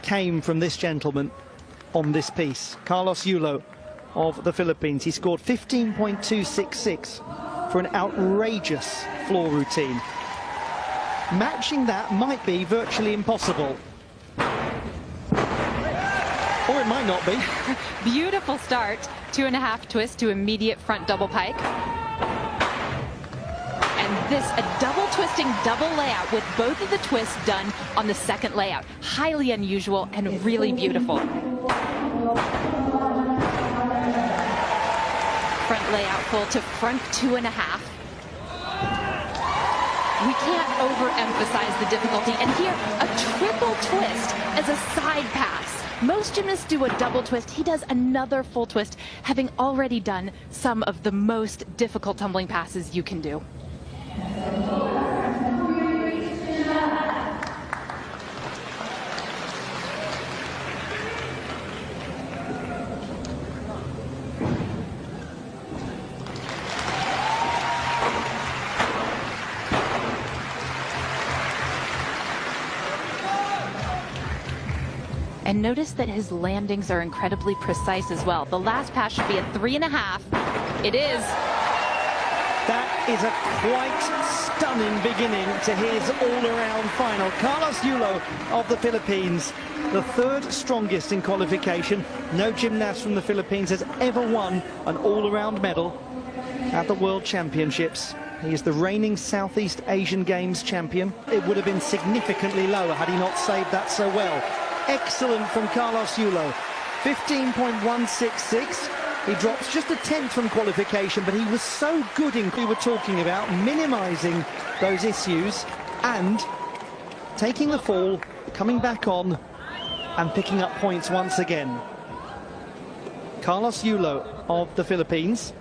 came from this gentleman on this piece, Carlos Yulo of the Philippines. He scored 15.266 for an outrageous floor routine. Matching that might be virtually impossible. Or it might not be. Beautiful start. 2.5 twist to immediate front double pike. And this, a double twisting double layout with both of the twists done on the second layout. Highly unusual and really beautiful. Front layout full to front 2.5. We can't overemphasize the difficulty. And here, a triple twist as a side pass. Most gymnasts do a double twist. He does another full twist, having already done some of the most difficult tumbling passes you can do. And notice that his landings are incredibly precise as well. The last pass should be a 3.5. It is. That is a quite stunning beginning to his all-around final. Carlos Yulo of the Philippines, the third strongest in qualification. No gymnast from the Philippines has ever won an all-around medal at the World Championships. He is the reigning Southeast Asian Games champion. It would have been significantly lower had he not saved that so well. Excellent from Carlos Yulo. 15.166. He drops just a tenth from qualification, but he was so good in we were talking about, minimizing those issues and taking the fall, coming back on and picking up points once again. Carlos Yulo of the Philippines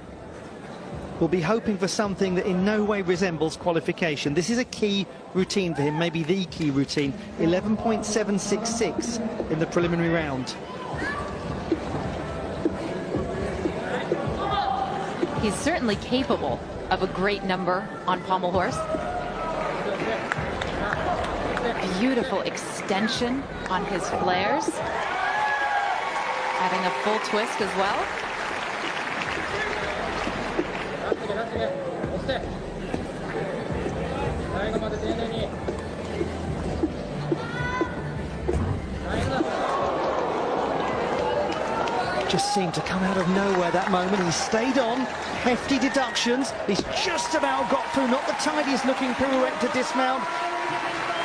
will be hoping for something that in no way resembles qualification. This is a key routine for him, maybe the key routine. 11.766 in the preliminary round. He's certainly capable of a great number on pommel horse. Beautiful extension on his flares. Having a full twist as well. Just seemed to come out of nowhere that moment. He stayed on, hefty deductions. He's just about got through, not the tidiest looking pirouette to dismount.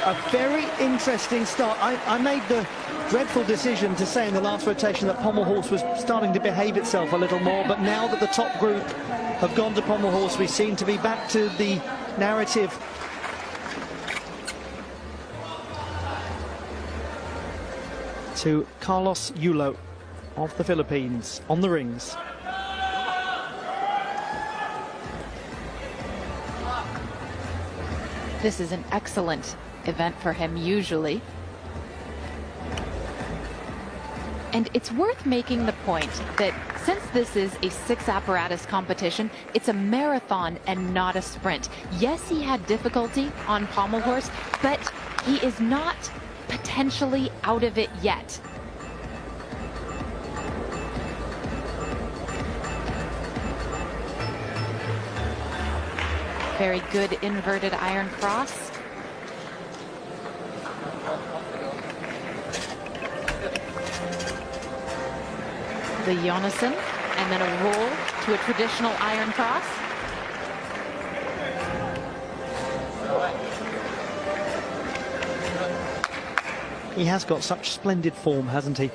A very interesting start. I made the dreadful decision to say in the last rotation that pommel horse was starting to behave itself a little more, but now that the top group have gone to pommel horse, we seem to be back to the narrative. To Carlos Yulo of the Philippines on the rings. This is an excellent event for him usually. And it's worth making the point that since this is a 6 apparatus competition, it's a marathon and not a sprint. Yes, he had difficulty on pommel horse, but he is not potentially out of it yet. Very good inverted iron cross. The Jonassen, and then a roll to a traditional iron cross. He has got such splendid form, hasn't he?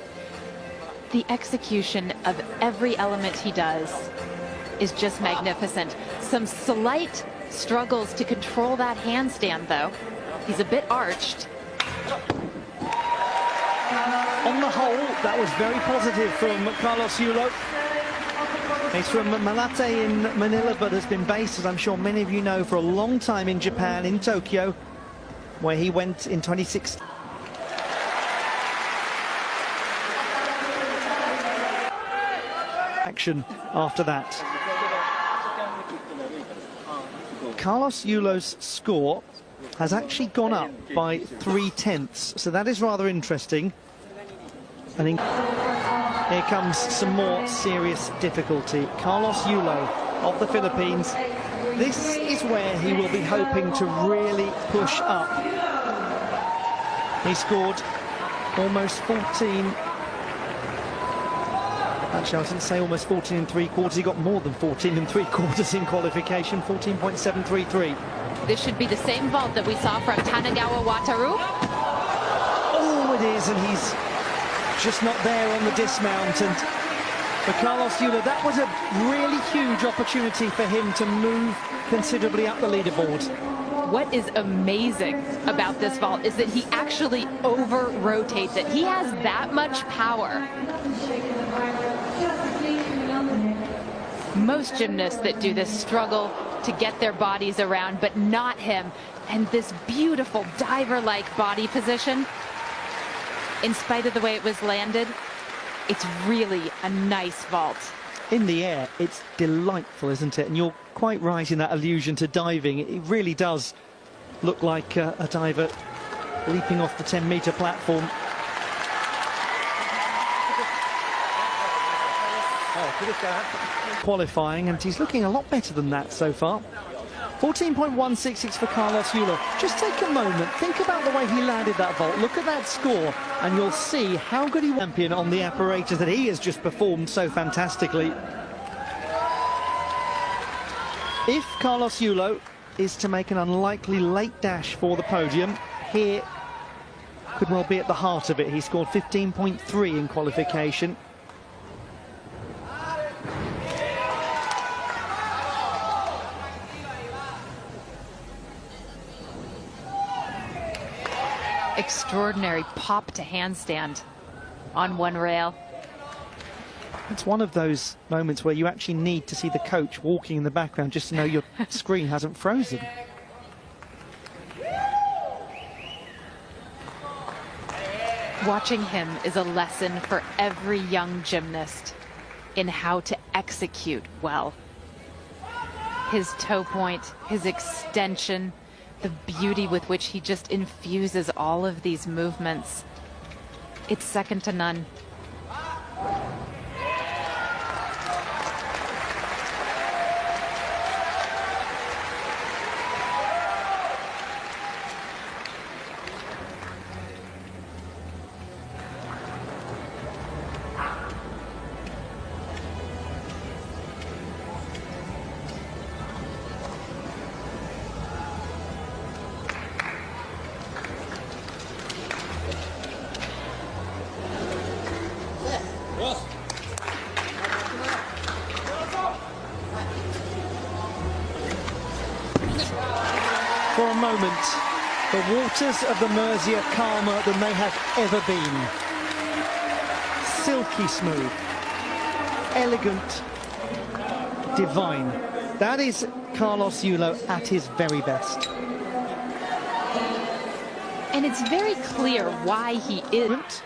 The execution of every element he does is just magnificent. Some slight struggles to control that handstand, though. He's a bit arched. On the whole, that was very positive from Carlos Yulo. He's from Malate in Manila, but has been based, as I'm sure many of you know, for a long time in Japan, in Tokyo, where he went in 2016. Action after that. Carlos Yulo's score has actually gone up by 3/10, so that is rather interesting. And here comes some more serious difficulty. Carlos Yulo of the Philippines. This is where he will be hoping to really push up. He scored almost 14. Actually, I didn't say almost 14 and 3/4. He got more than 14 and 3/4 in qualification, 14.733. This should be the same vault that we saw from Tanagawa Wataru. Oh, it is, and he's just not there on the dismount. And for Carlos Yulo, that was a really huge opportunity for him to move considerably up the leaderboard. What is amazing about this vault is that he actually over-rotates it. He has that much power. Most gymnasts that do this struggle to get their bodies around, but not him. And this beautiful diver-like body position, in spite of the way it was landed, it's really a nice vault. In the air, it's delightful, isn't it? And you're quite right in that allusion to diving. It really does look like a diver leaping off the 10-meter platform. Qualifying, and he's looking a lot better than that so far. 14.166 for Carlos Yulo. Just take a moment, think about the way he landed that vault. Look at that score, and you'll see how good he was champion on the apparatus that he has just performed so fantastically. If Carlos Yulo is to make an unlikely late dash for the podium, here could well be at the heart of it. He scored 15.3 in qualification. Extraordinary pop to handstand on one rail. It's one of those moments where you actually need to see the coach walking in the background just to know your screen hasn't frozen. Watching him is a lesson for every young gymnast in how to execute well. His toe point, his extension, the beauty with which he just infuses all of these movements. It's second to none. For a moment, the waters of the Mersey are calmer than they have ever been. Silky smooth, elegant, divine. That is Carlos Yulo at his very best. And it's very clear why he is.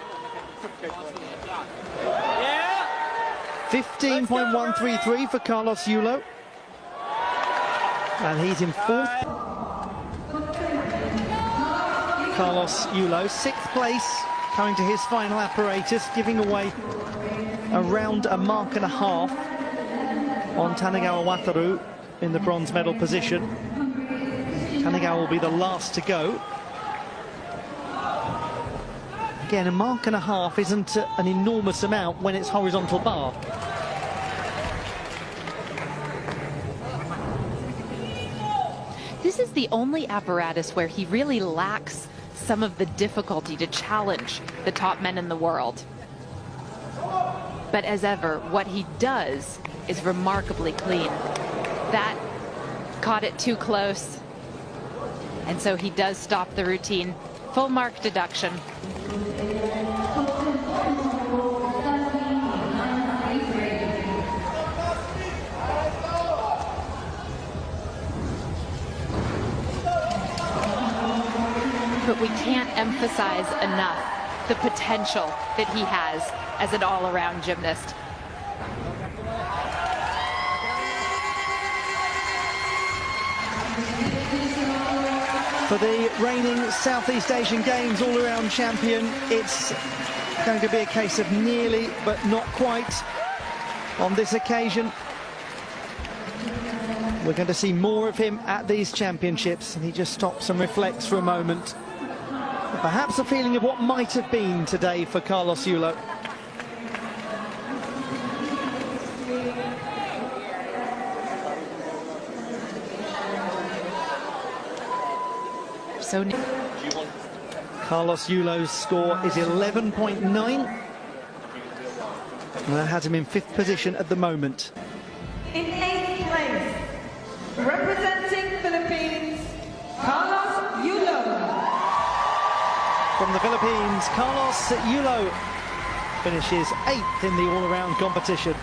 15.133 for Carlos Yulo. And he's in fourth. Carlos Yulo, sixth place, coming to his final apparatus, giving away around a mark and a half on Tanagawa Wataru in the bronze medal position. Tanagawa will be the last to go. Again, a mark and a half isn't an enormous amount when it's horizontal bar. This is the only apparatus where he really lacks some of the difficulty to challenge the top men in the world. But as ever, what he does is remarkably clean. That caught it too close, and so he does stop the routine. Full mark deduction. But we can't emphasize enough the potential that he has as an all-around gymnast. For the reigning Southeast Asian Games all-around champion, it's going to be a case of nearly but not quite on this occasion. We're going to see more of him at these championships, and he just stops and reflects for a moment. Perhaps a feeling of what might have been today for Carlos Yulo. So Carlos Yulo's score is 11.9. And that has him in 5th position at the moment. In 8th place, representing Philippines, Carlos Yulo. From the Philippines, Carlos Yulo finishes 8th in the all-around competition.